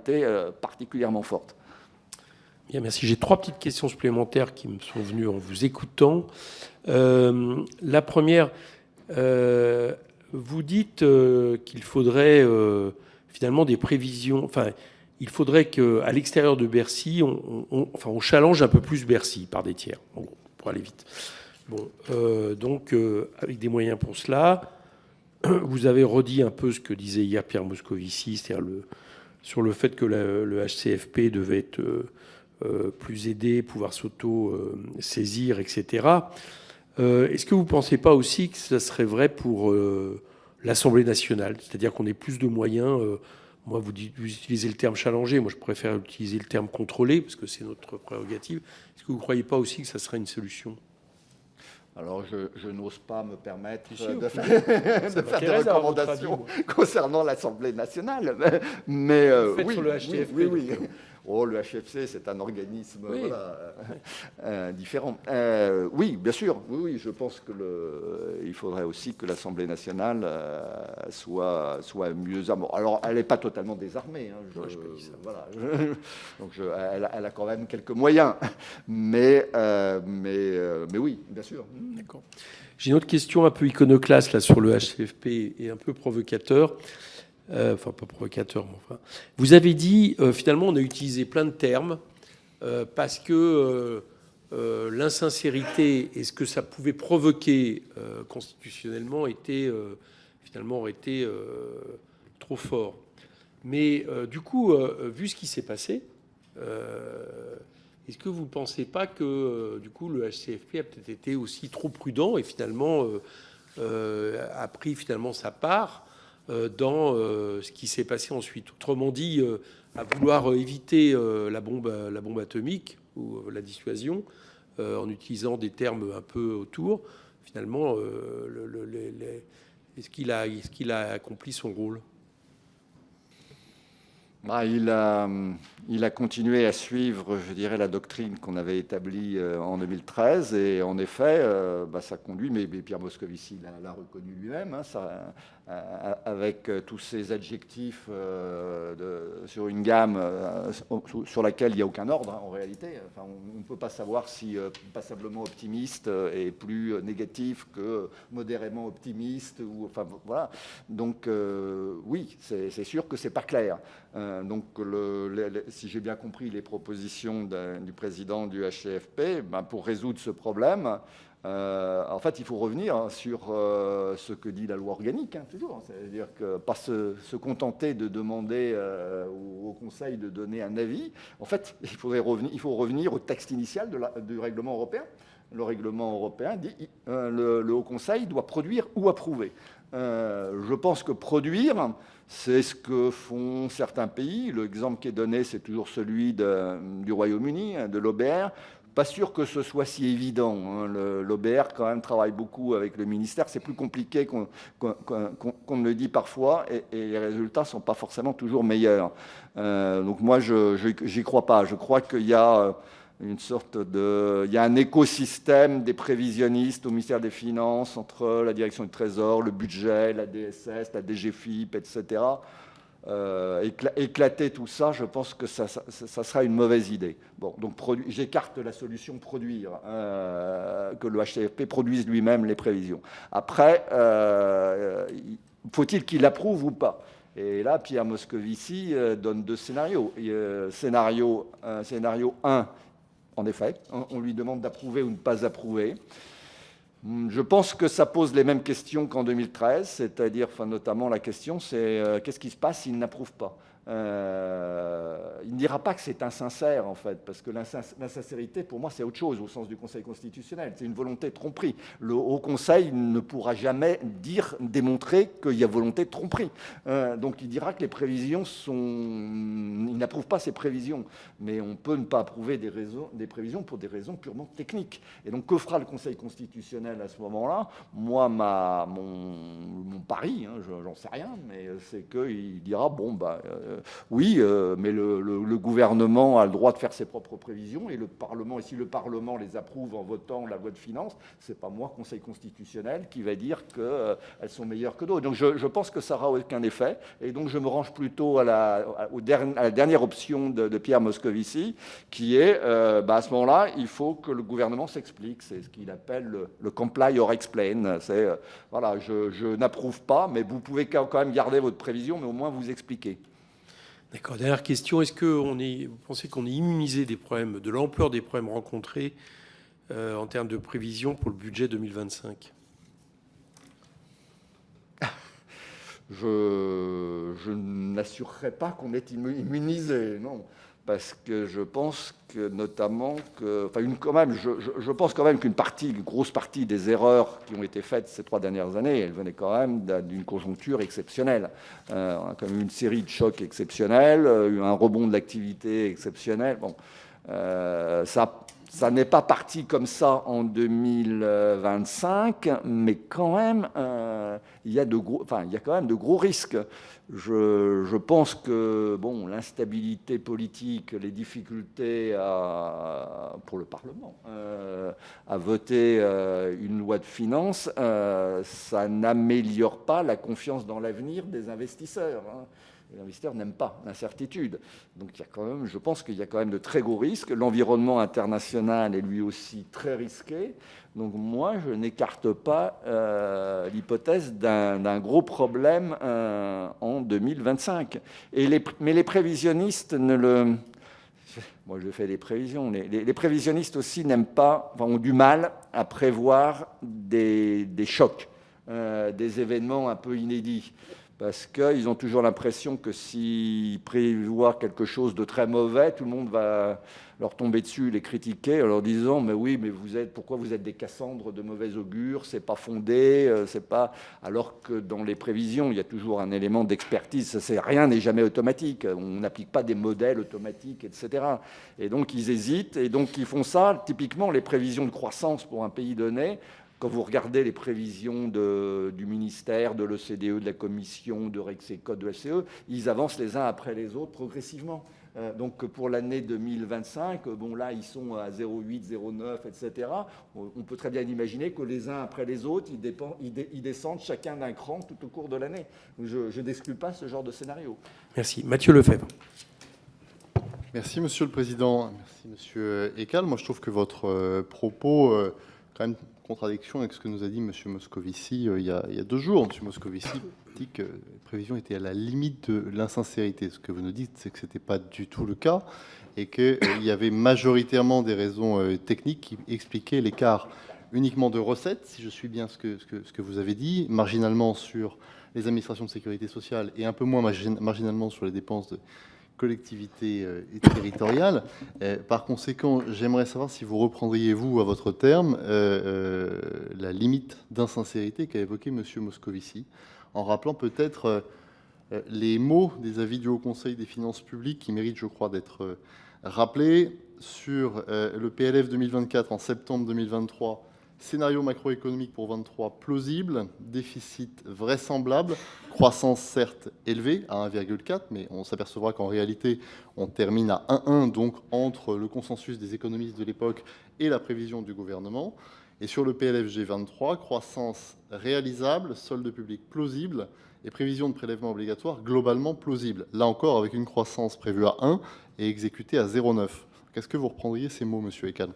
été particulièrement forte. Bien, merci. J'ai 3 petites questions supplémentaires qui me sont venues en vous écoutant. La première, vous dites qu'il faudrait finalement des prévisions. Enfin, il faudrait qu'à l'extérieur de Bercy, on challenge un peu plus Bercy par des tiers, en gros, pour aller vite. Bon, donc, avec des moyens pour cela, vous avez redit un peu ce que disait hier Pierre Moscovici, c'est-à-dire sur le fait que le HCFP devait être plus aidé, pouvoir s'auto-saisir, etc. Est-ce que vous ne pensez pas aussi que ça serait vrai pour l'Assemblée nationale? C'est-à-dire qu'on ait plus de moyens. Moi, vous utilisez le terme challenger. Moi, je préfère utiliser le terme contrôler parce que c'est notre prérogative. Est-ce que vous ne croyez pas aussi que ça serait une solution? Alors, je n'ose pas me permettre de faire des recommandations concernant l'Assemblée nationale. Mais oui, sur le HCFP, oui. Oh, le HFC, c'est un organisme différent. Oui, bien sûr. Oui, je pense qu'il faudrait aussi que l'Assemblée nationale soit mieux armée. Alors, elle n'est pas totalement désarmée. Donc, elle a quand même quelques moyens. Mais oui, bien sûr. D'accord. J'ai une autre question un peu iconoclaste là, sur le HCFP et un peu provocateur. Enfin, pas provocateur, mais enfin. Vous avez dit, finalement, on a utilisé plein de termes parce que l'insincérité et ce que ça pouvait provoquer constitutionnellement était trop fort. Mais du coup, vu ce qui s'est passé, est-ce que vous ne pensez pas que du coup le HCFP a peut-être été aussi trop prudent et finalement a pris finalement sa part dans ce qui s'est passé ensuite? Autrement dit, à vouloir éviter la bombe atomique ou la dissuasion en utilisant des termes un peu autour, finalement, est-ce qu'il a accompli son rôle? Il a continué à suivre, je dirais, la doctrine qu'on avait établie en 2013. Et en effet, ça conduit, mais Pierre Moscovici l'a reconnu lui-même, avec tous ces adjectifs sur une gamme sur laquelle il n'y a aucun ordre, en réalité. Enfin, on ne peut pas savoir si passablement optimiste est plus négatif que modérément optimiste. Voilà. Donc, oui, c'est sûr que ce n'est pas clair. Donc, si j'ai bien compris les propositions du président du HCFP, pour résoudre ce problème, en fait, il faut revenir sur ce que dit la loi organique, toujours. C'est-à-dire que pas se contenter de demander au Conseil de donner un avis. En fait, il faut revenir au texte initial du règlement européen. Le règlement européen dit le Haut Conseil doit produire ou approuver. Je pense que produire, c'est ce que font certains pays. L'exemple qui est donné, c'est toujours celui du Royaume-Uni, de l'OBR. Pas sûr que ce soit si évident. L'OBR, quand même, travaille beaucoup avec le ministère. C'est plus compliqué qu'on ne le dit parfois, et les résultats ne sont pas forcément toujours meilleurs. Donc moi, je n'y crois pas. Je crois qu'il y a il y a un écosystème des prévisionnistes au ministère des Finances entre la direction du Trésor, le budget, la DSS, la DGFiP, etc. Éclater tout ça, je pense que ça sera une mauvaise idée. Bon, donc j'écarte la solution produire, que le HCFP produise lui-même les prévisions. Après, faut-il qu'il approuve ou pas? Et là, Pierre Moscovici donne 2 scénarios. Scénario 1, en effet, on lui demande d'approuver ou ne pas approuver. Je pense que ça pose les mêmes questions qu'en 2013, c'est-à-dire, notamment la question, c'est qu'est-ce qui se passe s'il n'approuve pas? Il ne dira pas que c'est insincère, en fait, parce que l'insincérité, pour moi, c'est autre chose au sens du Conseil constitutionnel. C'est une volonté de tromperie. Le Haut Conseil ne pourra jamais démontrer qu'il y a volonté de tromperie. Donc, il dira que les prévisions il n'approuve pas ces prévisions. Mais on peut ne pas approuver des prévisions pour des raisons purement techniques. Et donc, que fera le Conseil constitutionnel à ce moment-là? Moi, mon pari, j'en sais rien, mais c'est qu'il dira, Oui, mais le gouvernement a le droit de faire ses propres prévisions, et le Parlement, et si le Parlement les approuve en votant la loi de finances, c'est pas moi, Conseil constitutionnel, qui va dire qu'elles sont meilleures que d'autres. Donc je pense que ça n'aura aucun effet, et donc je me range plutôt à la dernière option de Pierre Moscovici, qui est, à ce moment-là, il faut que le gouvernement s'explique. C'est ce qu'il appelle le comply or explain. C'est, voilà, je n'approuve pas, mais vous pouvez quand même garder votre prévision, mais au moins vous expliquer. D'accord. Dernière question. Est-ce que vous pensez qu'on est immunisé des problèmes, de l'ampleur des problèmes rencontrés en termes de prévision pour le budget 2025 ? Je n'assurerai pas qu'on est immunisé, non. Parce que je pense que notamment je pense quand même une grosse partie des erreurs qui ont été faites ces 3 dernières années, elles venaient quand même d'une conjoncture exceptionnelle. On a quand même une série de chocs exceptionnels, un rebond de l'activité exceptionnel. Bon, ça n'est pas parti comme ça en 2025, mais quand même, il y a quand même de gros risques. Je pense que l'instabilité politique, les difficultés pour le Parlement à voter une loi de finances, ça n'améliore pas la confiance dans l'avenir des investisseurs. Les investisseurs n'aiment pas l'incertitude. Donc je pense qu'il y a quand même de très gros risques. L'environnement international est lui aussi très risqué. Donc moi, je n'écarte pas l'hypothèse d'un gros problème en 2025. Mais les prévisionnistes Moi, je fais des prévisions. Les prévisionnistes aussi ont du mal à prévoir des chocs, des événements un peu inédits. Parce qu'ils ont toujours l'impression que s'ils prévoient quelque chose de très mauvais, tout le monde va leur tomber dessus, les critiquer, en leur disant « Mais oui, mais pourquoi vous êtes des Cassandres de mauvais augure, c'est pas fondé, c'est pas... » Alors que dans les prévisions, il y a toujours un élément d'expertise. Rien n'est jamais automatique. On n'applique pas des modèles automatiques, etc. Et donc, ils hésitent. Et donc, ils font ça. Typiquement, les prévisions de croissance pour un pays donné, quand vous regardez les prévisions du ministère, de l'OCDE, de la Commission, de Rexecode, de la FCE, ils avancent les uns après les autres progressivement. Donc pour l'année 2025, là ils sont à 0,8, 0,9, etc. On peut très bien imaginer que les uns après les autres, ils descendent chacun d'un cran tout au cours de l'année. Je n'exclus pas ce genre de scénario. Merci. Mathieu Lefebvre. Merci Monsieur le Président. Merci Monsieur Ekal. Moi je trouve que votre propos quand même contradiction avec ce que nous a dit M. Moscovici il y a 2 jours. M. Moscovici dit que les prévisions étaient à la limite de l'insincérité. Ce que vous nous dites, c'est que ce n'était pas du tout le cas et qu'il y avait majoritairement des raisons techniques qui expliquaient l'écart uniquement de recettes, si je suis bien ce que vous avez dit, marginalement sur les administrations de sécurité sociale et un peu moins marginalement sur les dépenses de collectivités territoriales. Par conséquent, j'aimerais savoir si vous reprendriez, vous, à votre terme, la limite d'insincérité qu'a évoqué M. Moscovici, en rappelant peut-être les mots des avis du Haut Conseil des finances publiques qui méritent, je crois, d'être rappelés sur le PLF 2024 en septembre 2023. Scénario macroéconomique pour 23 plausible, déficit vraisemblable, croissance certes élevée à 1,4, mais on s'apercevra qu'en réalité, on termine à 1,1, donc entre le consensus des économistes de l'époque et la prévision du gouvernement. Et sur le PLFG 23, croissance réalisable, solde public plausible et prévision de prélèvement obligatoire globalement plausible. Là encore, avec une croissance prévue à 1 et exécutée à 0,9. Qu'est-ce que vous reprendriez ces mots, Monsieur Ekal ?